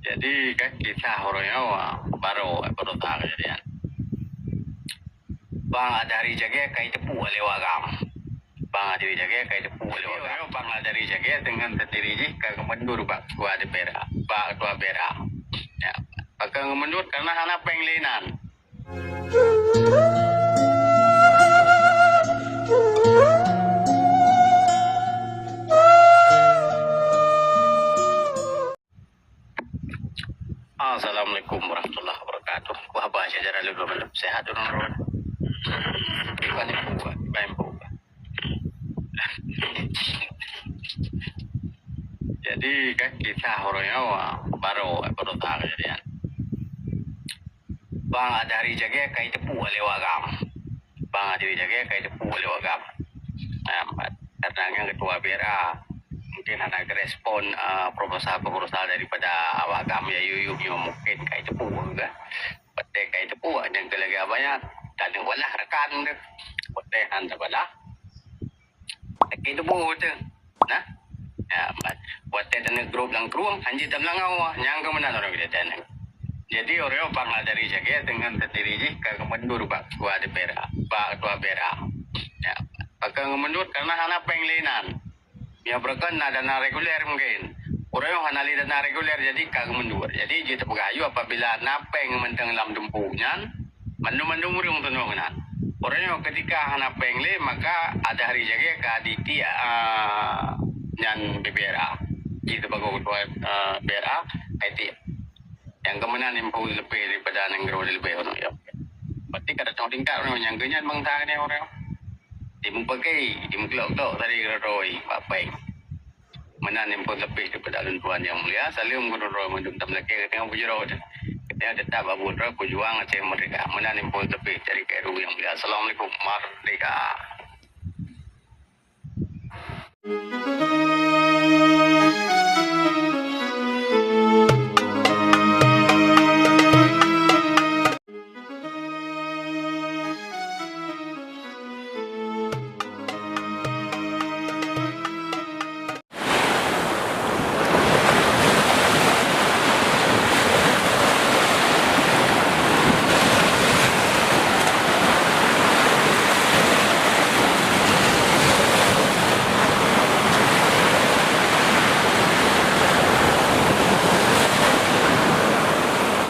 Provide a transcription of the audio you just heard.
Jadi kan kisah orangnya baru tahu kejadian. Bang ada hari jaga kayak tepu lewat gam. Bang ada hari jaga kayak tepu lewat gam. Bang ada hari jaga dengan terdiri jika kemendur bak tua de pera, bak tua pera. Ya, bakal kemendur karena anak penglinan. Assalamualaikum warahmatullahi wabarakatuh. Wah bahasa jarak lebih sehat orang. Ikan ibu, ikan ibu. Jadi kan kisah orangnya baru tahu kejadian. Bang ada hari jaga kayak tepu lewat gam. Bang ada hari jaga kayak tepu lewat gam. Karena yang ketua BRA mungkin anak respon proposal daripada awak kami ya yuyuk mungkin kayak tepu juga. Petek kayak tepu yang kelaga banyak dan yang walah rekan deh. Petek hantar balah. Kayak tepu tu. Nah. Ya, buat dan grup lang kruang hanji tam lang awa nyang kemana orang kita tenang. Jadi orang bang dari jaga dengan terdiri jika kemendur bak tua de pera, bak tua pera. Ya, bakal kemendur karena anak penglinan. Ya berkan dana reguler mungkin. Orang yang hanali dana reguler jadi kagak mendur. Jadi kita pegayu apabila napeng menteng lam dumpunya, mandum urung tunungan. Orang yang ketika anak pengle maka ada hari jaga kaditi yang BBRA. Kita bago ketua BRA IT. Yang kemenangan impul lebih daripada yang grow lebih orang ya. Berarti kada tahu tingkat orang yang kenyan bangsa ni orang. Tim pakai, tim kelok tadi roy apa yang menan impul lebih daripada tuan yang mulia. Salim guru roy mendum tam lagi dengan bujuro. Kita tetap abun roy pejuang Aceh Merdeka. Menan impul lebih dari KRU yang mulia. Assalamualaikum Merdeka.